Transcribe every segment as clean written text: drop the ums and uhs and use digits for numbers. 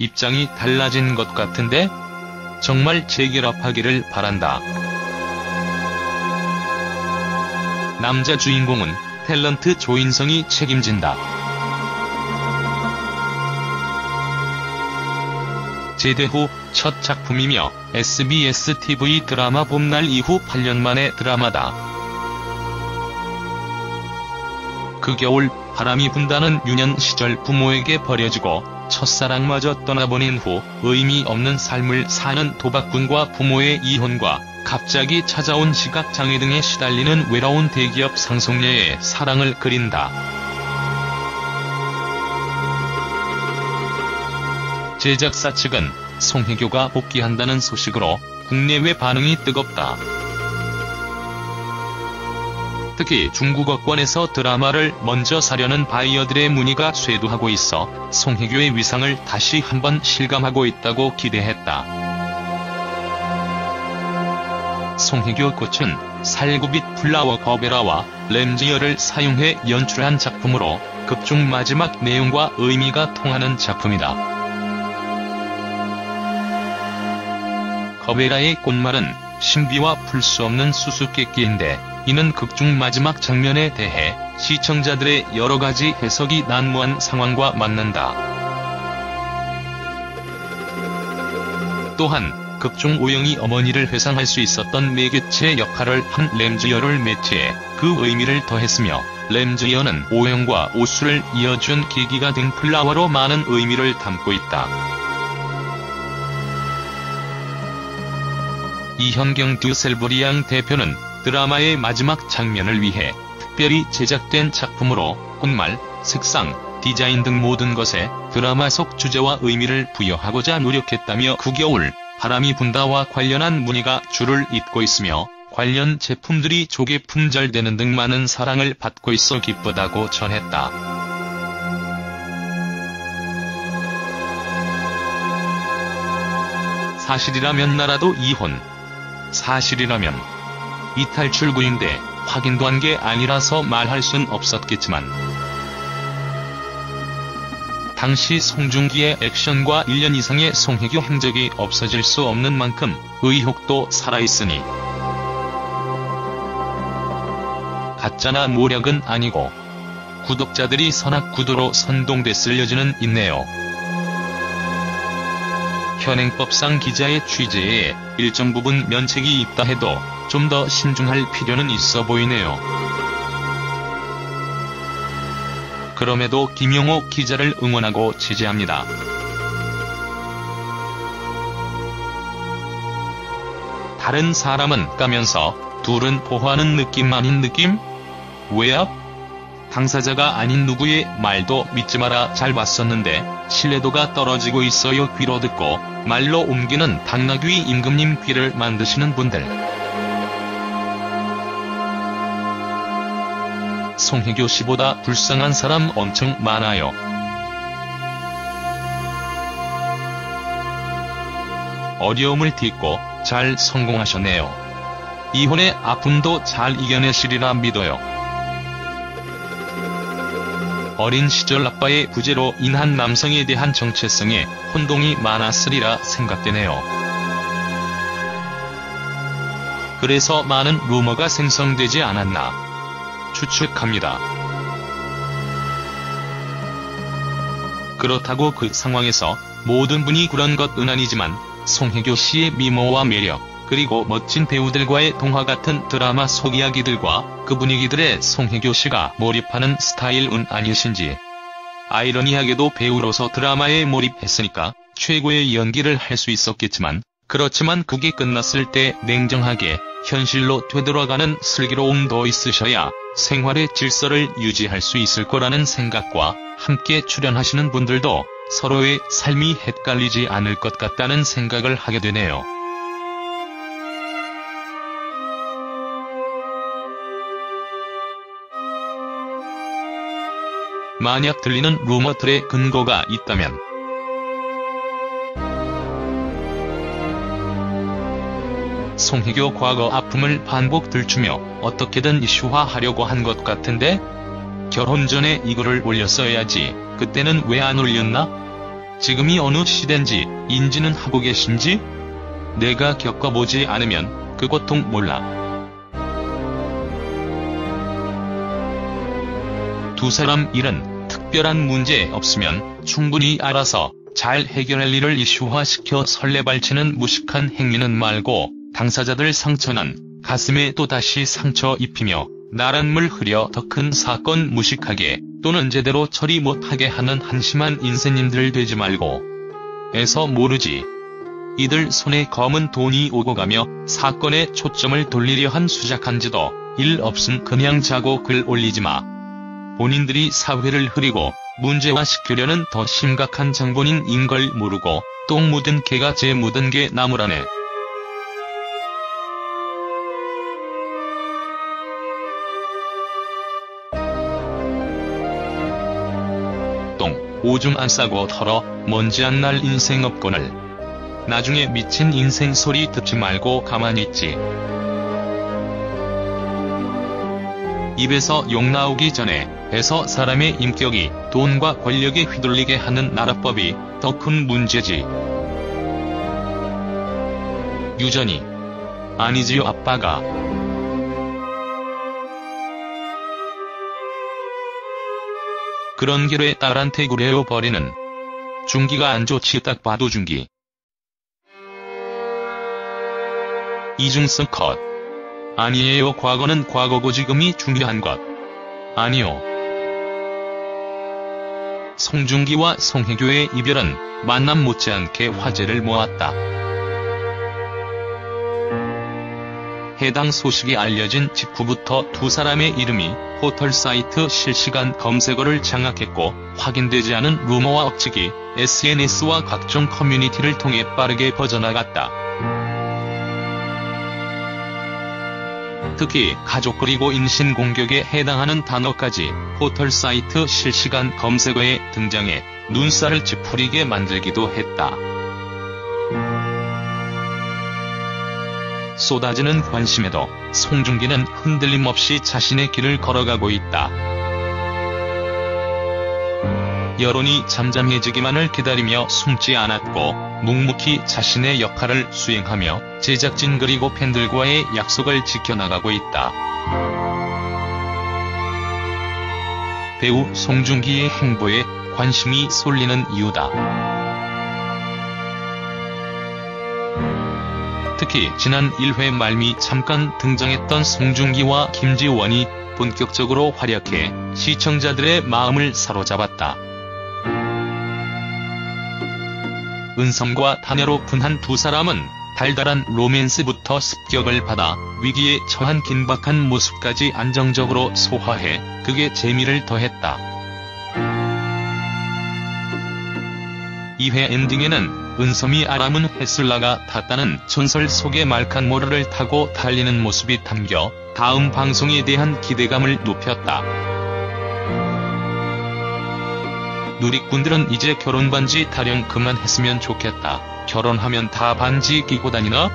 입장이 달라진 것 같은데? 정말 재결합하기를 바란다. 남자 주인공은 탤런트 조인성이 책임진다. 제대 후 첫 작품이며 SBS TV 드라마 봄날 이후 8년 만의 드라마다. 그 겨울 바람이 분다는 유년 시절 부모에게 버려지고 첫사랑마저 떠나보낸 후 의미 없는 삶을 사는 도박꾼과 부모의 이혼과 갑자기 찾아온 시각장애 등에 시달리는 외로운 대기업 상속녀의 사랑을 그린다. 제작사 측은 송혜교가 복귀한다는 소식으로 국내외 반응이 뜨겁다. 특히 중국어권에서 드라마를 먼저 사려는 바이어들의 문의가 쇄도하고 있어 송혜교의 위상을 다시 한번 실감하고 있다고 기대했다. 송혜교 꽃은 살구빛 플라워 거베라와 램지어를 사용해 연출한 작품으로 극중 마지막 내용과 의미가 통하는 작품이다. 거베라의 꽃말은 신비와 풀 수 없는 수수께끼인데 이는 극중 마지막 장면에 대해 시청자들의 여러가지 해석이 난무한 상황과 맞는다. 또한 극중 오영이 어머니를 회상할 수 있었던 매개체 역할을 한 램지어를 매치해 그 의미를 더했으며 램지어는 오영과 오수를 이어준 계기가 된 플라워로 많은 의미를 담고 있다. 이현경 듀셀브리앙 대표는 드라마의 마지막 장면을 위해 특별히 제작된 작품으로 꽃말, 색상, 디자인 등 모든 것에 드라마 속 주제와 의미를 부여하고자 노력했다며 그 겨울 바람이 분다와 관련한 문의가 줄을 잇고 있으며 관련 제품들이 조개 품절되는 등 많은 사랑을 받고 있어 기쁘다고 전했다. 사실이라면 나라도 이혼. 사실이라면 이탈 출구인데 확인도 한 게 아니라서 말할 순 없었겠지만 당시 송중기의 액션과 1년 이상의 송혜교 행적이 없어질 수 없는 만큼 의혹도 살아있으니 가짜나 모략은 아니고 구독자들이 선악구도로 선동됐을 여지는 있네요. 현행법상 기자의 취재에 일정 부분 면책이 있다 해도 좀 더 신중할 필요는 있어 보이네요. 그럼에도 김용옥 기자를 응원하고 지지합니다. 다른 사람은 까면서 둘은 보호하는 느낌 아닌 느낌? 왜요? 당사자가 아닌 누구의 말도 믿지 마라 잘 봤었는데 신뢰도가 떨어지고 있어요 귀로 듣고 말로 옮기는 당나귀 임금님 귀를 만드시는 분들. 송혜교 씨보다 불쌍한 사람 엄청 많아요. 어려움을 딛고 잘 성공하셨네요. 이혼의 아픔도 잘 이겨내시리라 믿어요. 어린 시절 아빠의 부재로 인한 남성에 대한 정체성에 혼동이 많았으리라 생각되네요. 그래서 많은 루머가 생성되지 않았나 추측합니다. 그렇다고 그 상황에서 모든 분이 그런 것은 아니지만 송혜교 씨의 미모와 매력, 그리고 멋진 배우들과의 동화 같은 드라마 속 이야기들과 그 분위기들에 송혜교 씨가 몰입하는 스타일은 아니신지. 아이러니하게도 배우로서 드라마에 몰입했으니까 최고의 연기를 할 수 있었겠지만, 그렇지만 그게 끝났을 때 냉정하게 현실로 되돌아가는 슬기로움도 있으셔야 생활의 질서를 유지할 수 있을 거라는 생각과 함께 출연하시는 분들도 서로의 삶이 헷갈리지 않을 것 같다는 생각을 하게 되네요. 만약 들리는 루머들의 근거가 있다면 송혜교 과거 아픔을 반복 들추며 어떻게든 이슈화하려고 한 것 같은데 결혼 전에 이거를 올렸어야지 그때는 왜 안 올렸나? 지금이 어느 시대인지 인지는 하고 계신지? 내가 겪어보지 않으면 그 고통 몰라. 두 사람 일은 특별한 문제 없으면 충분히 알아서 잘 해결할 일을 이슈화시켜 설레발치는 무식한 행위는 말고 당사자들 상처난 가슴에 또다시 상처 입히며 나란물 흐려 더 큰 사건 무식하게 또는 제대로 처리 못하게 하는 한심한 인생님들 되지 말고. 에서 모르지. 이들 손에 검은 돈이 오고 가며 사건에 초점을 돌리려 한 수작한지도 일 없음 그냥 자고 글 올리지 마. 본인들이 사회를 흐리고 문제화시키려는 더 심각한 장본인인 걸 모르고 똥 묻은 개가 재 묻은 개 나무라네. 오줌 안 싸고 털어 먼지 안 날 인생 없거늘. 나중에 미친 인생 소리 듣지 말고 가만히 있지. 입에서 욕 나오기 전에 에서 사람의 인격이 돈과 권력에 휘둘리게 하는 나라법이 더 큰 문제지. 유전이 아니지요 아빠가. 그런 길에 딸한테 그래요 버리는. 중기가 안 좋지 딱 봐도 중기. 이중성 컷. 아니에요 과거는 과거고 지금이 중요한 것. 아니요. 송중기와 송혜교의 이별은 만남 못지않게 화제를 모았다. 해당 소식이 알려진 직후부터 두 사람의 이름이 포털 사이트 실시간 검색어를 장악했고 확인되지 않은 루머와 억측이 SNS와 각종 커뮤니티를 통해 빠르게 퍼져나갔다. 특히 가족 그리고 인신공격에 해당하는 단어까지 포털 사이트 실시간 검색어에 등장해 눈살을 찌푸리게 만들기도 했다. 쏟아지는 관심에도 송중기는 흔들림 없이 자신의 길을 걸어가고 있다. 여론이 잠잠해지기만을 기다리며 숨지 않았고 묵묵히 자신의 역할을 수행하며 제작진 그리고 팬들과의 약속을 지켜나가고 있다. 배우 송중기의 행보에 관심이 쏠리는 이유다. 특히 지난 1회 말미 잠깐 등장했던 송중기와 김지원이 본격적으로 활약해 시청자들의 마음을 사로잡았다. 은성과 다녀로 분한 두 사람은 달달한 로맨스부터 습격을 받아 위기에 처한 긴박한 모습까지 안정적으로 소화해 극의 재미를 더했다. 2회 엔딩에는 은섬이 아람은 햇슬라가 탔다는 전설 속의 말칸모르를 타고 달리는 모습이 담겨 다음 방송에 대한 기대감을 높였다. 누리꾼들은 이제 결혼 반지 타령 그만했으면 좋겠다. 결혼하면 다 반지 끼고 다니나?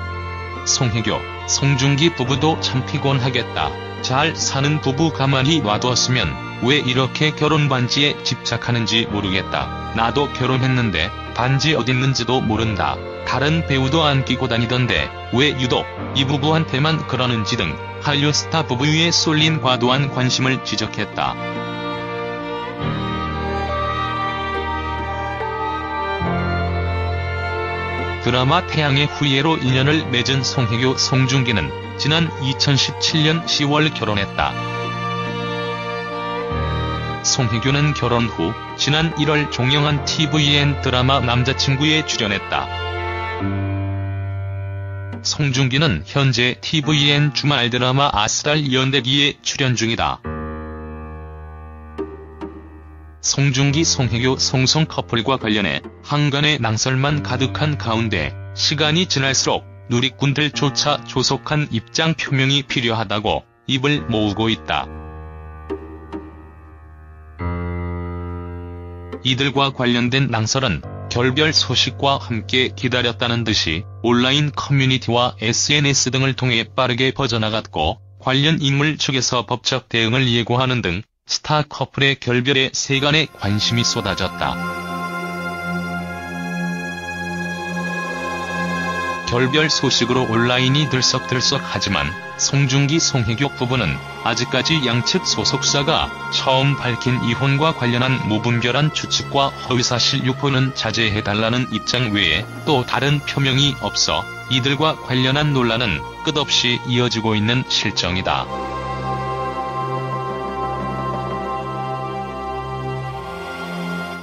송혜교, 송중기 부부도 참 피곤하겠다. 잘 사는 부부 가만히 놔두었으면 왜 이렇게 결혼 반지에 집착하는지 모르겠다. 나도 결혼했는데 반지 어딨는지도 모른다. 다른 배우도 안 끼고 다니던데 왜 유독 이 부부한테만 그러는지 등 한류 스타 부부에 쏠린 과도한 관심을 지적했다. 드라마 태양의 후예로 인연을 맺은 송혜교, 송중기는 지난 2017년 10월 결혼했다. 송혜교는 결혼 후 지난 1월 종영한 tvN 드라마 남자친구에 출연했다. 송중기는 현재 tvN 주말 드라마 아스랄 연대기에 출연 중이다. 송중기, 송혜교, 송송 커플과 관련해 한간의 낭설만 가득한 가운데 시간이 지날수록 누리꾼들조차 조속한 입장 표명이 필요하다고 입을 모으고 있다. 이들과 관련된 낭설은 결별 소식과 함께 기다렸다는 듯이 온라인 커뮤니티와 SNS 등을 통해 빠르게 퍼져나갔고 관련 인물 측에서 법적 대응을 예고하는 등 스타 커플의 결별에 세간의 관심이 쏟아졌다. 별별 소식으로 온라인이 들썩들썩하지만 송중기 송혜교 부부는 아직까지 양측 소속사가 처음 밝힌 이혼과 관련한 무분별한 추측과 허위사실 유포는 자제해달라는 입장 외에 또 다른 표명이 없어 이들과 관련한 논란은 끝없이 이어지고 있는 실정이다.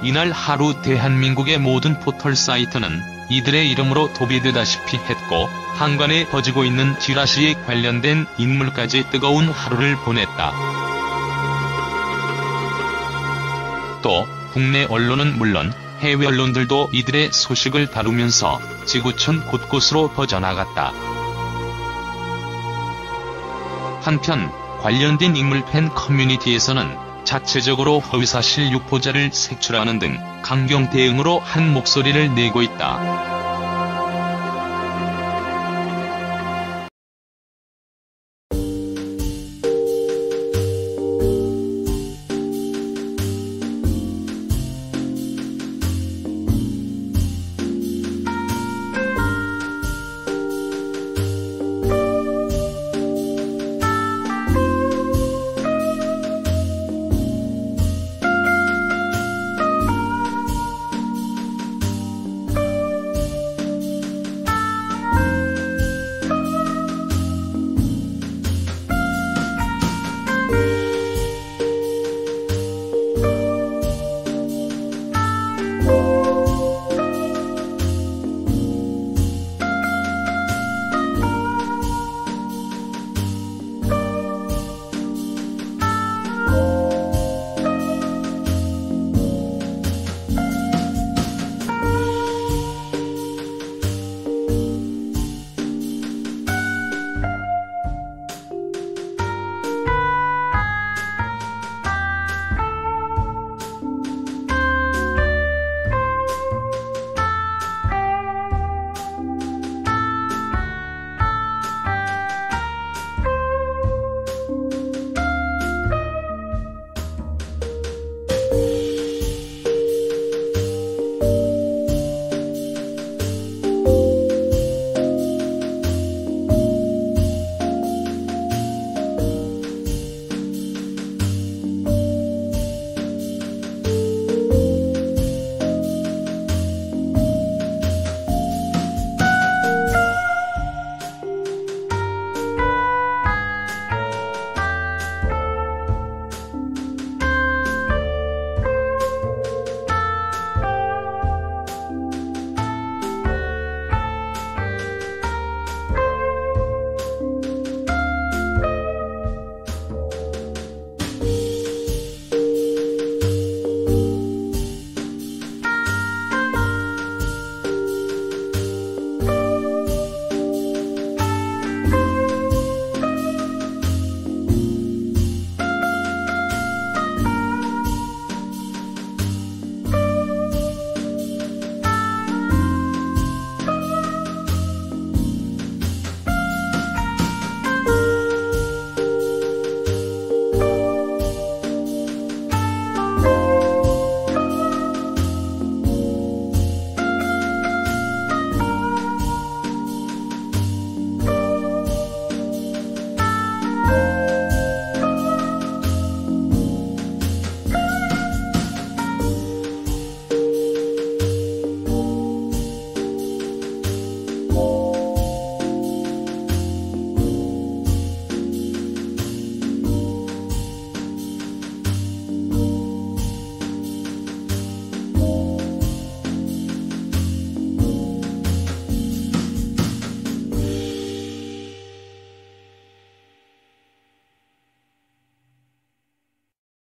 이날 하루 대한민국의 모든 포털 사이트는 이들의 이름으로 도배되다시피 했고 한간에 퍼지고 있는 지라시에 관련된 인물까지 뜨거운 하루를 보냈다. 또 국내 언론은 물론 해외 언론들도 이들의 소식을 다루면서 지구촌 곳곳으로 퍼져나갔다. 한편 관련된 인물 팬 커뮤니티에서는 자체적으로 허위사실 유포자를 색출하는 등 강경 대응으로 한 목소리를 내고 있다.